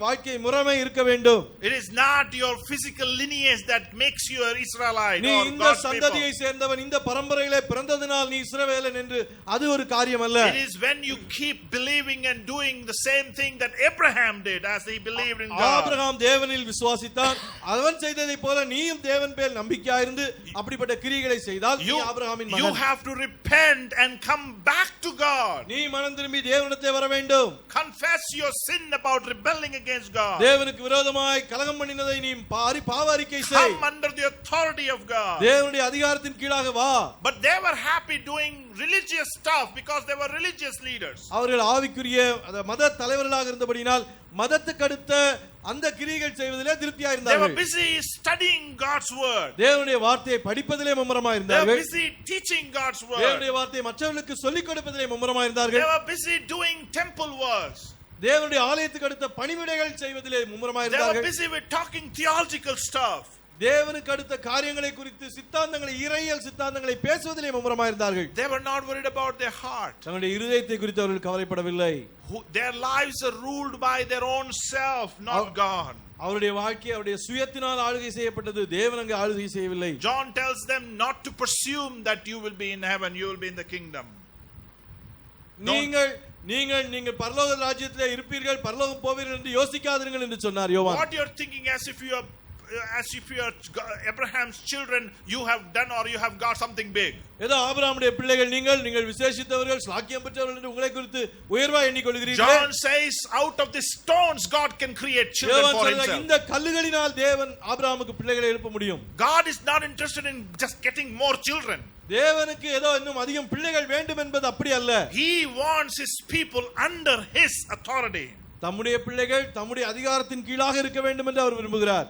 வாழ்க்கை முறைமை இருக்க வேண்டும். It is not your physical lineage that makes you an Israelite. நீ இந்த சந்ததியை சேர்ந்தவன், இந்த பரம்பரையிலே பிறந்ததனால் நீ இஸ்ரவேலன் என்று அது ஒரு காரியம் அல்ல. It is when you keep believing and doing the same thing that Abraham did as he believed in God. Abraham தேவனில் விசுவாசித்தான், அவன் செய்ததை போல நீயும் தேவன் பேரில் நம்பிக்கையாயிருந்து அப்படிப்பட்ட கிரியைகளை செய். செய்தால் நீ ஆபிரகாமின் மகன். You have to repent and come back to God. நீ மனம் திரும்பி தேவனிடத்தில் வர வேண்டும். Confess your sin about rebelling against God. தேவனுக்கு விரோதமாய் கலகம் பண்ணினதை நீ பாவ அறிக்கை செய். Come under the authority of God. தேவனுடைய அதிகாரத்தின் கீழாக வா. But they were happy doing religious stuff because they were religious leaders. அவர்கள் ஆவிக்குரிய மத தலைவர்களாக இருந்தபடியால் மதத்துக்கு அடுத்த அந்த கிரியைகள் செய்வதிலே திருப்தியா இருந்தார்கள். They were busy studying God's word. தேவனுடைய வார்த்தையை படிப்பதிலே மும்முரமாக இருந்தார்கள். They were busy teaching God's word. தேவனுடைய வார்த்தையை மற்றவர்களுக்கு சொல்லிக் கொடுப்பதிலே மும்முரமாக இருந்தார்கள். They were busy doing temple works. தேவனுடைய ஆலயத்துக்கு அடுத்த பணிவிடைகள் செய்வதிலே மும்முரமாக They were இருந்தார்கள். busy with talking theological stuff. தேவனுக்கு அடுத்த காரியங்களை குறித்து சித்தாந்தங்களை இறையியல் சித்தாந்தங்களை பேசுவதிலே மும்முரமாக இருந்தார்கள். They were not worried about their heart. தங்களுடைய இருதயத்தை குறித்து அவர்கள் கவலைப்படவில்லை. Their lives are ruled by their own self, not God. அவருடைய வாழ்க்கை அவருடைய சுயத்தினால் ஆளுகை செய்யப்பட்டது, தேவன் அங்கே ஆளுகை செய்யவில்லை. John tells them not to presume that you will be in heaven, you will be in the kingdom. நீங்கள் பரலோக ராஜ்யத்திலே இருப்பீர்கள், பரலோகம் போவீர்கள் என்று யோசிக்காதீர்கள் என்று சொன்னார் யோவான். What you are thinking as if you are Abraham's children, you have done or you have got something big. ஏதோ ஆபிரகாமுடைய பிள்ளைகள் நீங்கள் விசேஷித்தவர்கள் ஸ்லாக்கியம் பெற்றவர்கள் என்று உங்களை குறித்து உயர்வா எண்ணிக்கொள்கிறீர்கள். John says out of the stones God can create children for himself. இந்த கல்லுகளினால் தேவன் ஆபிரகாமுக்கு பிள்ளைகளை எழுப்ப முடியும். God is not interested in just getting more children. தேவனுக்கு ஏதோ இன்னும் அதிகம் பிள்ளைகள் வேண்டும் என்பது அப்படி அல்ல. He wants his people under his authority. தம்முடைய பிள்ளைகள் தம்முடைய அதிகாரத்தின் கீழாக இருக்க வேண்டும் என்று அவர் விரும்புகிறார்.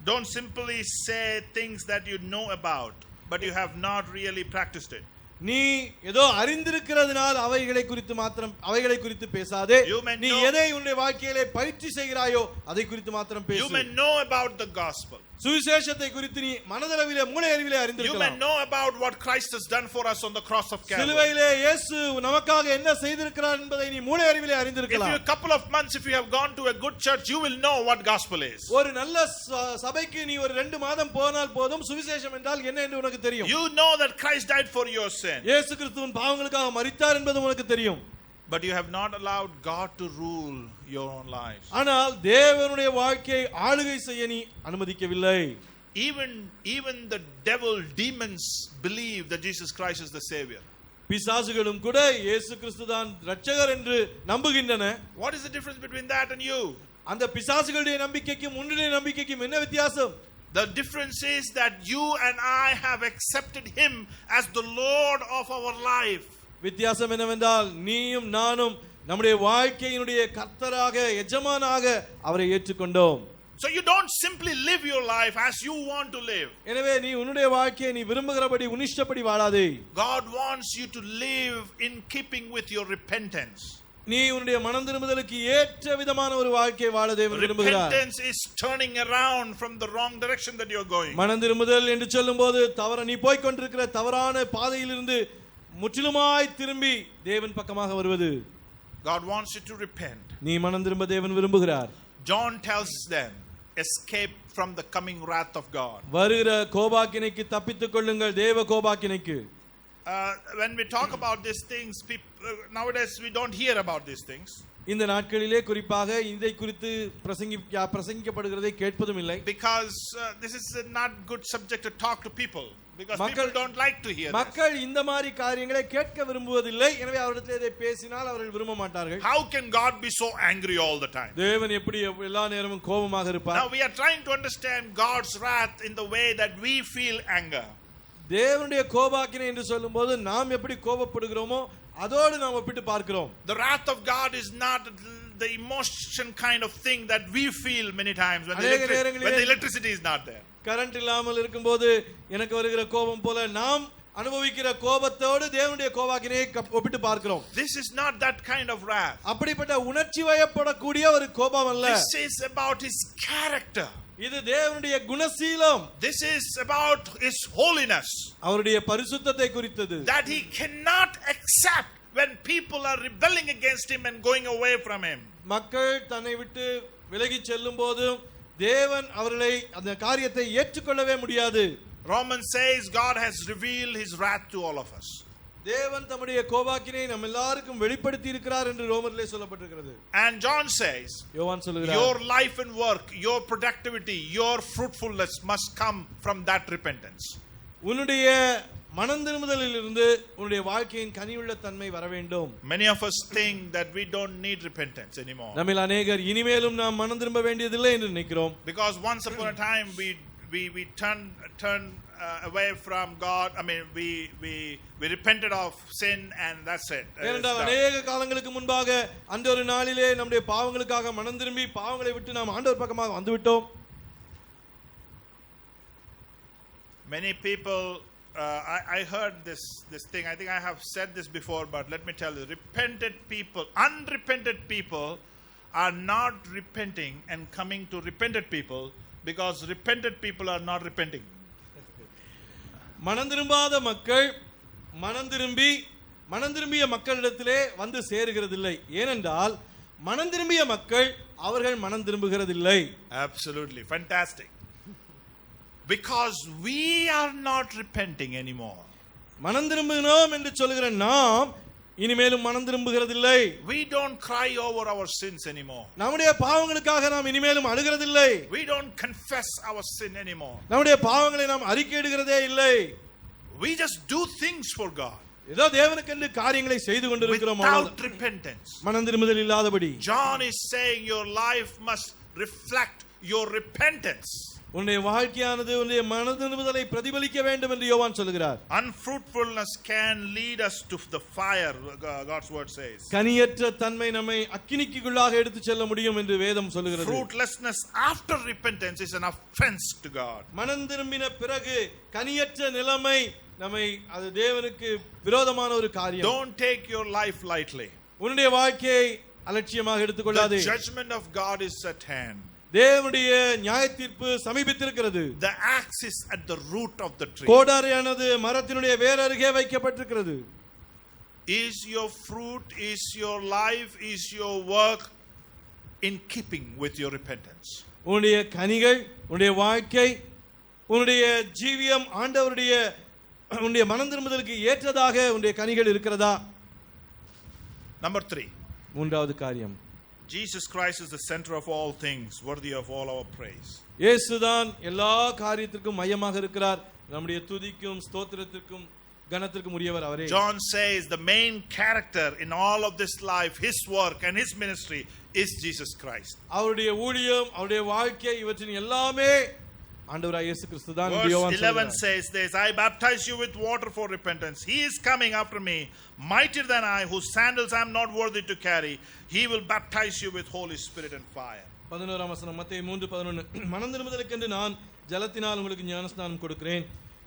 Don't simply say things that you know about, but you have not really practiced it. நீ ஏதோ அறிந்திருக்கிறதுனால் அவைகளை குறித்து பேசாதே. நீ எதை உன்னுடைய வாழ்க்கையிலே பயிற்சி செய்கிறாயோ அதை குறித்து மாத்திரம் பேசு. You may know about the gospel. சுவிசேஷத்தை குறித்து நீ மனதளவிலே மூளை அறிவிலே அறிந்திருக்கலாம். You may know about what Christ has done for us on the cross of Calvary. சிலுவையிலே இயேசு நமக்காக என்ன செய்திருக்கிறார் என்பதை நீ மூளை அறிவிலே அறிந்திருக்கலாம். If you a couple of months if you have gone to a good church, you will know what gospel is. ஒரு நல்ல சபைக்கு நீ ஒரு 2 மாதம் போனால் போதும் சுவிசேஷம் என்றால் என்ன என்று உனக்கு தெரியும். You know that Christ died for your sin. இயேசு கிறிஸ்துவின் பாவங்களுக்காக மரித்தார் என்பது உனக்கு தெரியும். But you have not allowed God to rule your own lives. ஆனால் தேவனுடைய வாழ்க்கையை ஆளுகை செய்ய நீ அனுமதிக்கவில்லை. Even the devil, demons believe that Jesus Christ is the savior. பிசாசுகளும் கூட இயேசு கிறிஸ்து தான் இரட்சகர் என்று நம்புகின்றன. What is the difference between that and you? அந்த பிசாசுகளுடைய நம்பிக்கைக்கும் உன்னுடைய நம்பிக்கைக்கும் என்ன வித்தியாசம்? The difference is that you and I have accepted him as the Lord of our life. வித்தியாசம் என்னவென்றால் நீயும் நானும் நம்முடைய வாழ்க்கையினுடைய கர்த்தராக எஜமானாக அவரை ஏற்றுக்கொண்டோம். So you don't simply live your life as you want to live. எனவே நீ உன்னுடைய வாழ்க்கையை நீ விரும்புகிறபடி உன்னிஷ்டப்படி வாழாதே. God wants you to live in keeping with your repentance. நீ உன்னுடைய மனம் திரும்புதலுக்கு ஏற்ற விதமான ஒரு வாழ்க்கையை வாழ தேவன் விரும்புகிறார். Repentance is turning around from the wrong direction that you are going. மனம் திரும்புதல் என்று சொல்லும்போது நீ போய் கொண்டிருக்கிற தவறான பாதையிலிருந்து முற்றிலுமாய் திரும்பி தேவன் பக்கமாக வருவது. God wants you to repent. நீ மனம் திரும்ப தேவன் விரும்புகிறார். John tells them, escape from the coming wrath of God. வருகிற கோபாக்கினைக்கு தப்பித்துக் கொள்ளுங்கள், தேவ கோபாக்கினைக்கு. When we talk about these things, nowadays we don't hear about these things. இந்த நாட்களிலே குறிப்பாக இதை குறித்து பிரசங்கிக்கப்படுகிறதை கேட்பதும் இல்லை. Because this is not good subject to talk to people. Because people don't like to hear this. மக்கள் இந்த மாதிரி காரியங்களை கேட்க விரும்புவதில்லை. எனவே அவரிடத்தில் இதை பேசினால் அவர்கள் விரும்ப மாட்டார்கள். How can God be so angry all the time? தேவன் எப்படி எல்லா நேரமும் கோபமாக இருப்பார்? Now we are trying to understand God's wrath in the way that we feel anger. தேவனுடைய கோபாக்கினை என்று சொல்லும்போது நாம் எப்படி கோபப்படுகிறோமோ அதோடு நாம் ஒப்பிட்டு பார்க்கிறோம். The wrath of God is not the emotion kind of thing that we feel many times when the electricity is not there. Current இல்லாமல் இருக்கும்போது எனக்கு வருகிற கோபம் போல நாம் அனுபவிக்கிற கோபத்தோடு தேவனுடைய கோபாக்கினையை ஒப்பிட்டு பார்க்கிறோம். This is not that kind of wrath. அப்படிப்பட்ட உணர்ச்சி வயப்படக்கூடிய ஒரு கோபம் அல்ல. This is about his character. இது தேவனுடைய Gunaseelam. This is about his holiness. அவருடைய பரிசுத்தத்தை குறித்தது. That he cannot accept when people are rebelling against him and going away from him. மக்கள் தன்னை விட்டு விலகி செல்லும்போது தேவன் அவர்களை அந்த காரியத்தை ஏற்றுக்கொள்ளவே முடியாது. Romans says God has revealed his wrath to all of us. தேவன் தம்முடைய கோபாக்கினை நம்ம எல்லாருக்கும் வெளிப்படுத்தி இருக்கிறார் என்று ரோமரிலே சொல்லப்பட்டிருக்கிறது. And John says, யோவான் சொல்கிறார், your life and work, your productivity, your fruitfulness must come from that repentance. உன்னுடைய மனந்திரும்புதலிலிருந்து உன்னுடைய வாழ்க்கையின் கனிவுள்ள தன்மை வர வேண்டும். Many of us think that we don't need repentance anymore. நம்மில் அநேகர் இனிமேலும் நாம் மனம் திரும்ப வேண்டியதில்லை என்று நினைக்கிறோம். Because once upon a time we turn away from God. I mean, we repented of sin and that's it. ஏனென்றால் அநேக காலங்களுக்கு முன்பாக அந்த ஒரு நாளிலே நம்முடைய பாவங்களுக்காக மனம் திரும்பி பாவங்களை விட்டு நாம் ஆண்டவர் பக்கமாக வந்துவிட்டோம். Many people, I heard this thing. I think I have said this before, but let me tell you, unrepented people are not repenting and coming to repented people because repented people are not repenting. மனம் திரும்பாத மக்கள் மனம் திரும்பிய மக்களிடத்திலே வந்து சேருகிறதில்லை. ஏனென்றால் மனம் திரும்பிய மக்கள் அவர்கள் மனம் திரும்புகிறதில்லை. Absolutely fantastic. Because we are not repenting anymore. மனம் திரும்பினோம் என்று சொல்கிற நாம் இனிமேலும் மனம் திரும்புகிறதில்லை. We don't cry over our sins anymore. நம்முடைய பாவங்களுக்காக நாம் இனிமேலும் அழுகிறதில்லை. We don't confess our sin anymore. நம்முடைய பாவங்களை நாம் அறிக்கையிடுகிறதே இல்லை. We just do things for God. ஏதோ தேவனுக்கென்று காரியங்களை செய்து கொண்டிருக்கிறோம் without repentance. மனம் திரும்புதல் இல்லாதபடி. John is saying your life must reflect your repentance. உன்னுடைய வாழ்க்கையானது உன்னுடைய மனம் திரும்புதலை பிரதிபலிக்க வேண்டும் என்று யோவான் சொல்கிறார். Unfruitfulness can lead us to the fire, God's word says. கனியற்ற தன்மை நம்மை அக்கினிக்குள்ளாக எடுத்து செல்ல முடியும் என்று வேதம் சொல்கிறது. Fruitlessness after repentance is an offense to God. மனம் திரும்பின பிறகு கனியற்ற நிலைமை நம்மை அது தேவனுக்கு விரோதமான ஒரு காரியம். Don't take your life lightly. உன்னுடைய வாழ்க்கையை அலட்சியமாக எடுத்துக்கொள்ளாதே. The judgment of God is at hand. தேவனுடைய நியாயத்தீர்ப்பு சமீபித்திருக்கிறது. The axe is at the root of the tree. கோடாரியானது மரத்தினுடைய வேர் அருகே வைக்கப்பட்டிருக்கிறது. Is your fruit, is your life, is your work in keeping with your repentance? உன்னுடைய கனிகள், உன்னுடைய வாழ்க்கை, உன்னுடைய ஜீவியம் ஆண்டவருடைய உன்னுடைய மனம் திரும்புதலுக்கு ஏற்றதாக உன்னுடைய கனிகள் இருக்கிறதா? Number 3. மூன்றாவது காரியம், Jesus Christ is the center of all things, worthy of all our praise. இயேசுதான் எல்லா காரியத்திற்கும் மையமாக இருக்கிறார். நம்முடைய துதிக்கும் ஸ்தோத்திரத்திற்கும் கனத்திற்கும் உரியவர் அவரே. John says the main character in all of this life, his work and his ministry is Jesus Christ. அவருடைய ஊழியம், அவருடைய வாழ்க்கை இவற்றின் எல்லாமே ஆண்டவராகிய இயேசு கிறிஸ்துதான். Verse 11 says this, I baptize you with water for repentance. He is coming after me, mightier than I, whose sandals I am not worthy to carry. He will baptize you with Holy Spirit and fire. 11ஆம் வசனம், மத்தேயு 3:11. மனம் திரும்புதலுக்கென்று நான் ஜலத்தினால் உங்களுக்கு ஞானஸ்நானம் கொடுக்கிறேன்.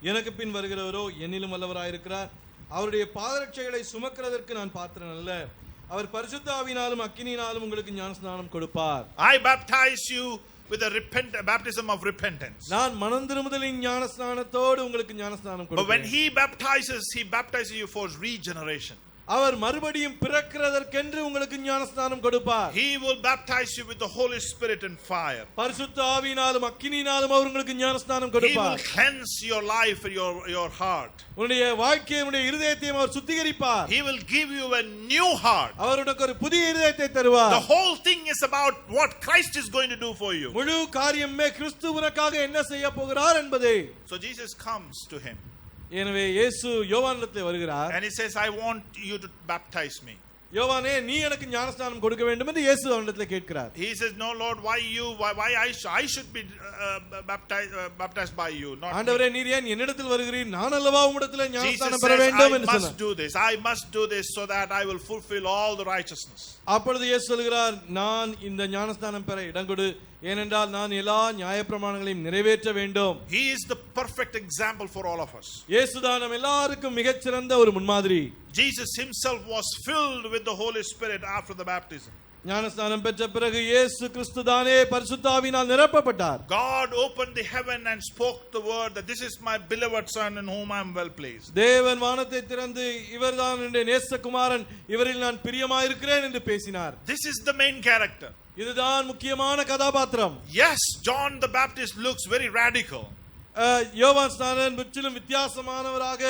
எனக்கு பின் வருகிறவரோ என்னிலும் வல்லவராயிருக்கிறார். அவருடைய பாதரட்சைகளை சுமக்கிறதற்கு நான் பாத்திரன் அல்ல. அவர் பரிசுத்த ஆவியினாலும் அக்கினியினாலும் உங்களுக்கு ஞானஸ்நானம் கொடுப்பார். I baptize you with a baptism of repentance. நான் மனம் திரும்புதலின் ஞானஸ்நானத்தோடு உங்களுக்கு ஞானஸ்நானம் கொடுக்கிறேன். But when he baptizes you for regeneration. அவர் மறுபடியும் பிறக்கிறதற்கென்று உங்களுக்கு ஞானஸ்நானம் கொடுப்பார். He will baptize you with the Holy Spirit and fire. பரிசுத்த ஆவியினாலும் அக்கினியினாலும் அவர் உங்களுக்கு ஞானஸ்நானம் கொடுப்பார். He will cleanse your life and your heart. உன்னுடைய வாழ்க்கையை, உன்னுடைய இருதயத்தையும் அவர் சுத்திகரிப்பார். He will give you a new heart. அவர் உனக்கு ஒரு புதிய இருதயத்தை தருவார். The whole thing is about what Christ is going to do for you. முழு காரியமே கிறிஸ்து உனக்காக என்ன செய்ய போகிறார் என்பதே. So Jesus comes to him. எனவே இயேசு யோவானிடத்தில் வருகிறார். And he says, I want you to baptize me. யோவானே, நீ எனக்கு ஞானஸ்நானம் கொடுக்க வேண்டும் என்று இயேசு அவனிடத்தில் கேட்கிறார். He says, no Lord, why I should be baptized by you, not ஆண்டவரே, நீர் ஏன் என்னிடத்தில் வருகிறீர்? நான் அல்லவா உம்மிடத்தில் ஞானஸ்நானம் பெற வேண்டும் என்று சொன்னார். I must do this so that I will fulfill all the righteousness. அப்பொழுது இயேசு சொல்கிறார், நான் இந்த ஞானஸ்நானம் பெற இடங்கொடு, ஏனென்றால் நான் எல்லா நியாயப்பிரமாணங்களையும் நிறைவேற்ற வேண்டும். He is the perfect example for all of us. இயேசுதான் நம் எல்லாருக்கும் மிகச்சிறந்த ஒரு முன்மாதிரி. Jesus himself was filled with the Holy Spirit after the baptism. ஞானஸ்நானம் பெற்ற பிறகு இயேசு கிறிஸ்துதானே பரிசுத்த ஆவியினால் நிரப்பப்பட்டார். God opened the heaven and spoke the word that this is my beloved son in whom I am well pleased. தேவன் வானத்தை திறந்து இவர்தான் என்னுடைய நேசகுமாரன், இவரில் நான் பிரியமாயிருக்கிறேன் என்று பேசினார். This is the main character. இதுதான் முக்கியமான கதாபாத்திரம். Yes, John the Baptist looks very radical. யோவான் ஸ்நானன் முற்றிலும் வித்தியாசமானவராக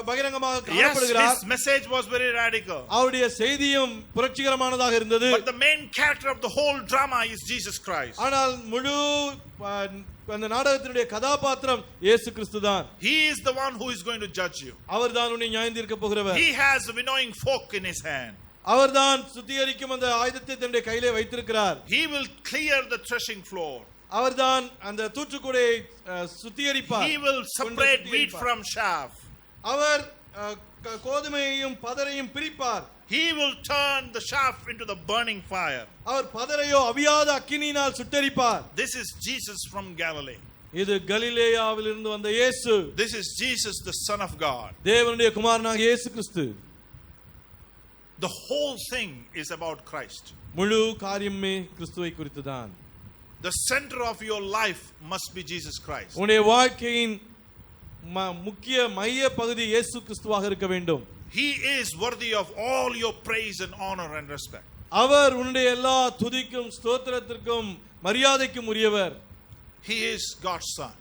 பகிரங்கமாக Yes, காணப்படுகிறார். his message was very radical. அவருடைய செய்தியும் புரட்சிகரமானதாக இருந்தது. But the main character of the whole drama is Jesus Christ. ஆனால் முழு அந்த நாடகத்தினுடைய கதாபாத்திரம் இயேசு கிறிஸ்துதான். He is the one who is going to judge you. அவர்தான் உன்னை நியாயந்தீர்க்க போகிறவர். He has a winnowing fork in his hand. அவர்தான் சுத்திகரிக்கும் அந்த ஆயுதத்தை தன்னுடைய கையிலே வைத்திருக்கிறார். He will clear the threshing floor. அவர்தான் அந்த தூற்றுக்குடையை சுத்திகரிப்பார். He will separate wheat from chaff. Our கோதுமையையும் பதரையும் பிரிப்பார். He will turn the chaff into the burning fire. Our பதரையோ அவியாத அக்கினியினால் சுட்டெரிப்பார். This is Jesus from Galilee. இது கலிலேயாவிலிருந்து வந்த இயேசு. This is Jesus, the Son of God. தேவனுடைய குமாரனாகிய இயேசு கிறிஸ்து. The whole thing is about Christ. முழு காரியமே கிறிஸ்துவை குறித்துதான். The center of your life must be Jesus Christ. உன்னுடைய வாழ்க்கையின் முக்கிய மைய பகுதி இயேசு கிறிஸ்துவாக இருக்க வேண்டும். He is worthy of all your praise and honor and respect. அவர் உன்னுடைய எல்லா துதிக்கும் ஸ்தோத்திரத்திற்கும் மரியாதைக்கும் உரியவர். He is God's son.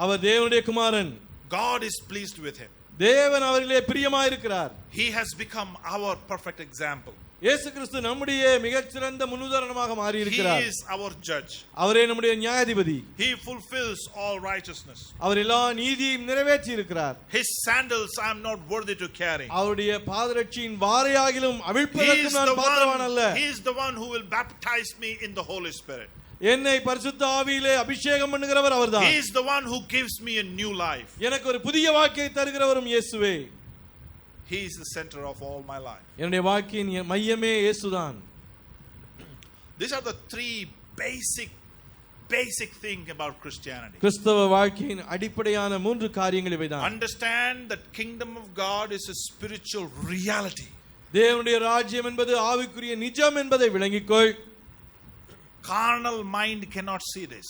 அவர் தேவனுடைய குமாரன். God is pleased with him. தேவன் அவரிலே பிரியமாயிருக்கிறார். He has become our perfect example. இயேசு கிறிஸ்து நம்முடைய மிகச்சிறந்த முன்னுதாரணமாக மாறி இருக்கிறார். He is our judge. அவரே நம்முடைய நியாயாதிபதி. He fulfills all righteousness. அவர் எல்லா நீதியையும் நிறைவேற்றி இருக்கிறார். His sandals I am not worthy to carry. அவருடைய பாதரட்சியின் வாரையாகிலும் அவிழ்ப்பதற்கு நான் பாத்திரவான் அல்ல. He is the one who will baptize me in the Holy Spirit. என்னை பரிசுத்த ஆவியிலே அபிஷேகம் பண்ணுகிறவர் அவர்தான். He is the one who gives me a new life. எனக்கு ஒரு புதிய வாழ்க்கையை தருகிறவரும் இயேசுவே. He is the center of all my life. என்னுடைய வாழ்க்கையின் மையமே இயேசுதான். These are the three basic thing about Christianity. கிறிஸ்தவ வாழ்க்கையின் அடிப்படையான மூன்று காரியங்கள் இவைதான். Understand that kingdom of God is a spiritual reality. தேவனுடைய ராஜ்யம் என்பது ஆவிக்குரிய நிஜம் என்பதை விளங்கிக்கொள். Carnal mind cannot see this.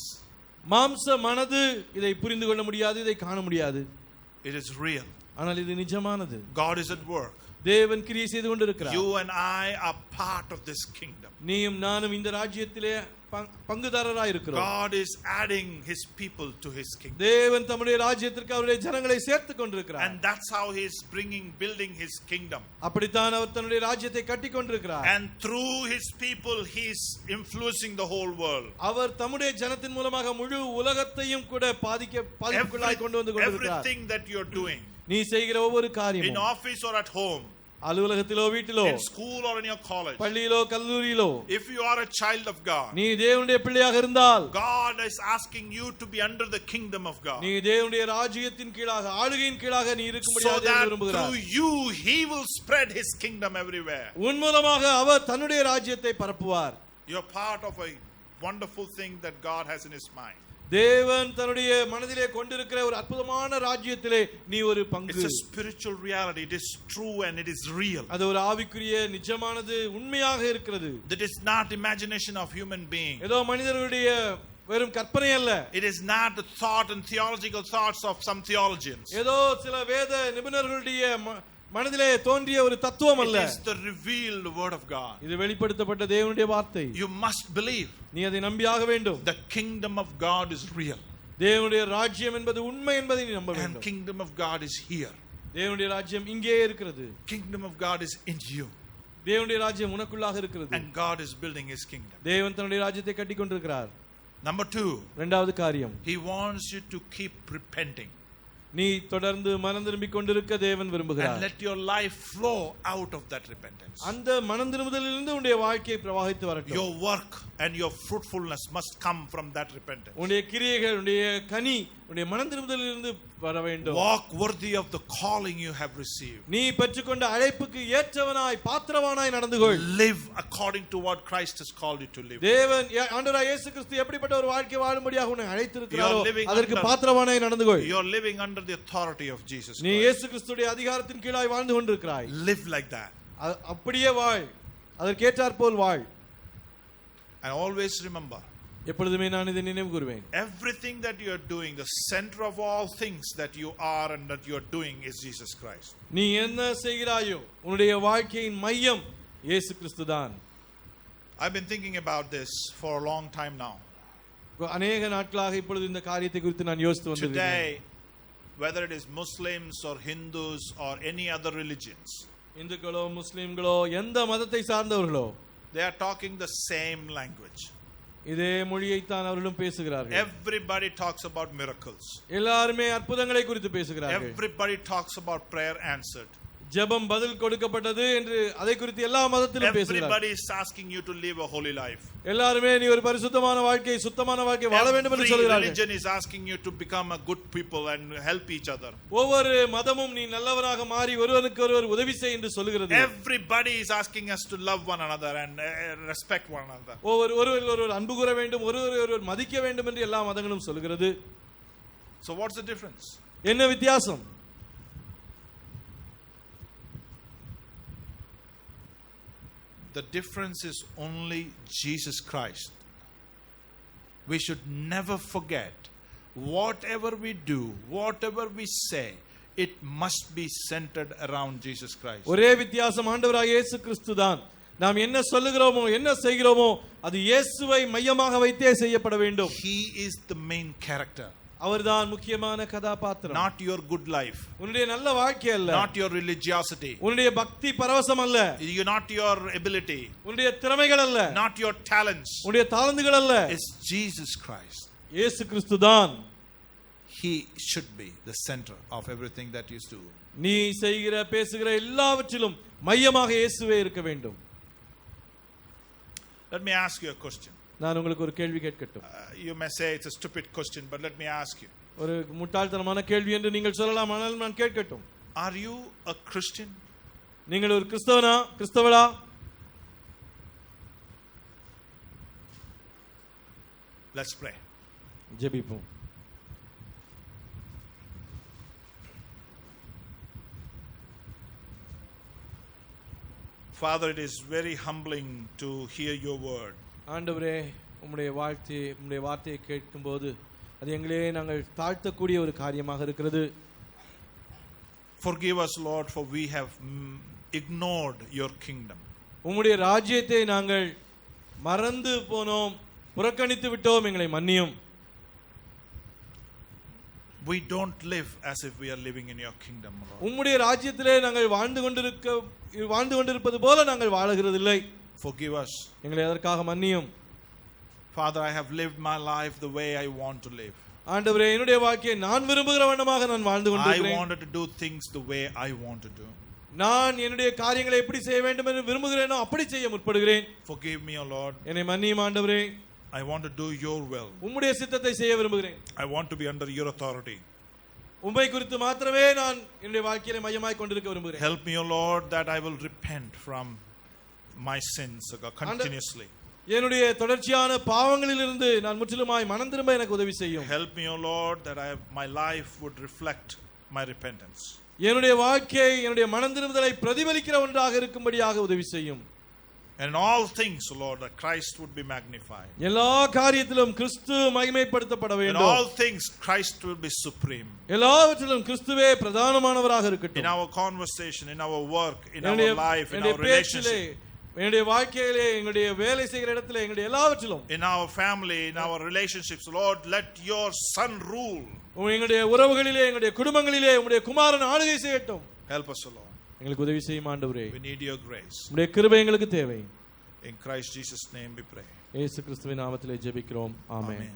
மாம்ச மனது இதை புரிந்து கொள்ள முடியாது, இதை காண முடியாது. It is real. ஆனால் இது நிஜமானது. God is at work. தேவன் கிரியை செய்து கொண்டிருக்கிறார். You and I are part of this kingdom. நீயும் நானும் இந்த ராஜ்யத்திலே பங்குதாரராய் இருக்கிறோம். God is adding his people to his kingdom. தேவன் தம்முடைய ராஜ்யத்திற்கு அவருடைய ஜனங்களை சேர்த்துக் கொண்டிருக்கிறார். And that's how he is building his kingdom. அப்படித்தான் அவர் தன்னுடைய ராஜ்யத்தை கட்டிக் கொண்டிருக்கிறார். And through his people he is influencing the whole world. அவர் தம்முடைய ஜனத்தின் மூலமாக முழு உலகத்தையும் கூட பாதிப்புக்குள்ளாய் கொண்டு வந்து கொண்டிருக்கிறார். Everything that you are doing. நீ செய்கிற ஒவ்வொரு காரியமும், in office or at home, அலுவலகத்திலோ வீட்டிலோ, in school or in your college, பள்ளியிலோ கல்லூரியிலோ, if you are a child of God, நீ தேவனுடைய பிள்ளையாக இருந்தால், God is asking you to be under the kingdom of God. நீ தேவனுடைய ராஜ்யத்தின் கீழாக, ஆளுகையின் கீழாக நீ இருக்கும்படியாக தேவன் விரும்புகிறார். Through you he will spread his kingdom everywhere. உன் மூலமாக அவர் தன்னுடைய ராஜ்யத்தை பரப்புவார். You are part of a wonderful thing that God has in his mind. தேவன் தன்னுடைய மனதிலே கொண்டிருக்கிற ஒரு அற்புதமான ராஜ்யத்திலே நீ ஒரு பங்கு. It's a spiritual reality. It is true and it is real. அது ஒரு ஆவிக்குரிய நிஜமானது, உண்மையாக இருக்கிறது. That is not imagination of human being. ஏதோ மனிதர்களுடைய வெறும் கற்பனை அல்ல. It is not the thought and theological thoughts of some theologians. ஏதோ சில வேத நிபுணர்களுடைய மனதிலே தோன்றிய ஒரு தத்துவம் அல்ல. It is the revealed word of God. இது வெளிப்படுத்தப்பட்ட தேவனுடைய வார்த்தை. You must believe. நீ அதை நம்பியாக வேண்டும். The kingdom of God is real. தேவனுடைய ராஜ்யம் என்பது உண்மை என்பதை நீ நம்ப வேண்டும். And kingdom of God is here. தேவனுடைய ராஜ்யம் இங்கே இருக்கிறது. Kingdom of God is in you. தேவனுடைய ராஜ்யம் உனக்குள்ளாக இருக்கிறது. And God is building his kingdom. தேவன் தன்னுடைய ராஜ்யத்தை கட்டிக் கொண்டிருக்கிறார். Number 2. இரண்டாவது காரியம். He wants you to keep repenting. நீ தொடர்ந்து மனம் திரும்பிக் கொண்டிருக்க தேவன் விரும்புகிறார். And let your life flow out of that repentance. அந்த மனம் திரும்புதலிலிருந்து உன்னுடைய வாழ்க்கை பிரவாகித்து வரட்டும். Your work and your fruitfulness must come from that repentance. உன்னுடைய கிரியைகள், உன்னுடைய கனி உன்னுடைய மனம் திரும்புதலிலிருந்து வர வேண்டும். Walk worthy of the calling you have received. நீ பெற்றுக்கொண்ட அழைப்புக்கு ஏற்றவனாய் பாத்திரவானாய் நடந்து கொள். Live according to what Christ has called you to live. தேவன் ஆண்டவராகிய இயேசு கிறிஸ்து எப்படிப்பட்ட ஒரு வாழ்க்கை வாழும்படியாக உன்னை அழைத்திருக்கிறாரோ அதற்கு பாத்திரவானாய் நடந்து கொள். You are living under the authority of Jesus Christ. நீ இயேசு கிறிஸ்துவின் அதிகாரத்தின் கீழாய் வாழ்ந்து கொண்டிருக்கிறாய். Live like that. அப்படியே வாழ். அதற்கேற்றாற் போல் வாழ். And always remember, எப்பொழுதுமே நான் இதை நினைவு கூறுவேன். everything that you are doing, the center of all things that you are and that you are doing is Jesus Christ. நீ என்ன செய்கிறாயோ உன்னுடைய வாழ்க்கையின் மையம் இயேசு கிறிஸ்துதான். I've been thinking about this for a long time now. அநேக நாட்களாக இப்பொழுது இந்த காரியத்தை குறித்து நான் யோசித்து வந்திருக்கிறேன். Today whether it is Muslims or Hindus or any other religions. இந்துக்களோ முஸ்லிம்களோ எந்த மதத்தை சார்ந்தவர்களோ they are talking the same language. இதே மொழியை தான் அவர்களும் பேசுகிறார்கள். Everybody talks about miracles. எல்லாரும் அற்புதங்களை குறித்து பேசுகிறார்கள். Everybody talks about prayer answered. ஜெபம் பதில் கொடுக்கப்பட்டது என்று அதை குறித்து எல்லா மதத்திலும் பேசுகிறார்கள். Everybody is asking you to live a holy life. எல்லாரும் நீ ஒரு பரிசுத்தமான வாழ்க்கை சுத்தமான வாழ்க்கை வாழ வேண்டும் என்று சொல்கிறார்கள். Religion is asking you to become a good people and help each other. ஒவ்வொரு மதமும் நீ நல்லவனாக மாறி ஒருவருக்கொருவர் உதவி செய் என்று சொல்கிறது. Everybody is asking us to love one another and respect one another. ஒருவருக்கொருவர் அன்பு கூற வேண்டும், ஒருவருக்கொருவர் மதிக்க வேண்டும் என்று எல்லா மதங்களும் சொல்கிறது. So what's the difference? என்ன வித்தியாசம்? The difference is only Jesus Christ. We should never forget, whatever we do, whatever we say, it must be centered around Jesus Christ. ஒரே வித்தியாசம் ஆண்டவராகிய இயேசு கிறிஸ்து தான். நாம் என்ன சொல்லுகிறோமோ என்ன செய்கிறோமோ அது இயேசுவை மையமாக வைத்தே செய்யப்பட வேண்டும். He is the main character. அவர்தான் முக்கியமான கதாபாத்திரம். Not your good life. உன்னுடைய நல்ல வாழ்க்கை அல்ல. Not your religiosity. உன்னுடைய பக்தி பரவசம் அல்ல. Not your ability. உன்னுடைய திறமைகள் அல்ல. Not your talents. உன்னுடைய தாளந்துகள் அல்ல. It's Jesus Christ. இயேசு கிறிஸ்து தான். He should be the center of everything that you do. நீ செய்கிற பேசுகிற எல்லாவற்றிலும் மையமாக இயேசுவே இருக்க வேண்டும். Let me ask you a question. நான் உங்களுக்கு ஒரு கேள்வி கேட்கட்டும். You may say it's a stupid question, but let me ask you. ஒரு முட்டாள்தனமான கேள்வி என்று நீங்கள் சொல்லலாம், ஆனால் நான் கேட்கட்டும். Are you a Christian? நீங்கள் ஒரு கிறிஸ்தவனா, கிறிஸ்தவளா? Let's pray. ஜெபிப்போம். Father, it is very humbling to hear your word. ஆண்டவரே, உம்முடைய வார்த்தையை கேட்கும்போது அது எங்களே நாங்கள் தாழ்த்தக்கூடிய ஒரு காரியமாக இருக்கிறது. Forgive us, Lord, for we have ignored your kingdom. உம்முடைய ராஜ்யத்தை நாங்கள் மறந்து போனோம், புறக்கணித்து விட்டோம், எங்களை மன்னியும். We don't live as if we are living in your kingdom, Lord. உம்முடைய ராஜ்யத்திலே நாங்கள் வாழ்ந்து கொண்டிருப்பது போல நாங்கள் வாழுகிறதில்லை. Forgive us. எங்களை அதற்காக மன்னியும். Father, I have lived my life the way I want to live. ஆண்டவரே, என்னுடைய வாழ்க்கையை நான் விரும்புகிற வண்ணமாக நான் வாழ்ந்து கொண்டிருக்கிறேன். I wanted to do things the way I want to do. நான் என்னுடைய காரியங்களை எப்படி செய்ய வேண்டும் என்று விரும்புகிறேனோ அப்படி செய்ய முற்படுகிறேன். Forgive me, O Lord. என்னை மன்னியும் ஆண்டவரே. I want to do your will. உம்முடைய சித்தத்தை செய்ய விரும்புகிறேன். I want to be under your authority. உம்மை குறித்து மாத்திரமே நான் என்னுடைய வாழ்க்கையிலே மையமாய் கொண்டிருக்க விரும்புகிறேன். Help me, O Lord, that I will repent from my sins continuously. என்னுடைய தொடர்ச்சியான பாவங்களிலிருந்து நான் முற்றிலுமாய் மனம் திரும்ப எனக்கு உதவி செய்யும். Help me, O Lord, that my life would reflect my repentance. என்னுடைய வாழ்க்கை என்னுடைய மனம் திரும்புதலை பிரதிபலிக்கிற ஒன்றாக இருக்கும்படியாக உதவி செய்யும். And in all things, O Lord, that Christ would be magnified. எல்லா காரியத்திலும் கிறிஸ்து மகிமைப்படுத்தப்பட வேண்டும். In all things, Christ will be supreme. எல்லாவற்றிலும் கிறிஸ்துவே பிரதானமானவராக இருக்கட்டும். In our conversation, in our work, in our life, in our relationship. என்னுடைய வாழ்க்கையிலே, எங்களுடைய வேலை செய்கிற இடத்திலே, எங்களுடைய எல்லாவற்றிலும், in our family, in our relationships, Lord, let your son rule. எங்களுடைய உறவுகளிலே, எங்களுடைய குடும்பங்களிலே உம்முடைய குமாரன் ஆளுகை செய்யட்டும். Help us, Lord. எங்களுக்கு உதவி செய்யும் ஆண்டவரே. We need your grace. உம்முடைய கிருபை எங்களுக்கு தேவை. In Christ Jesus' name we pray. இயேசு கிறிஸ்துவின் நாமத்திலே ஜெபிக்கிறோம். ஆமென்.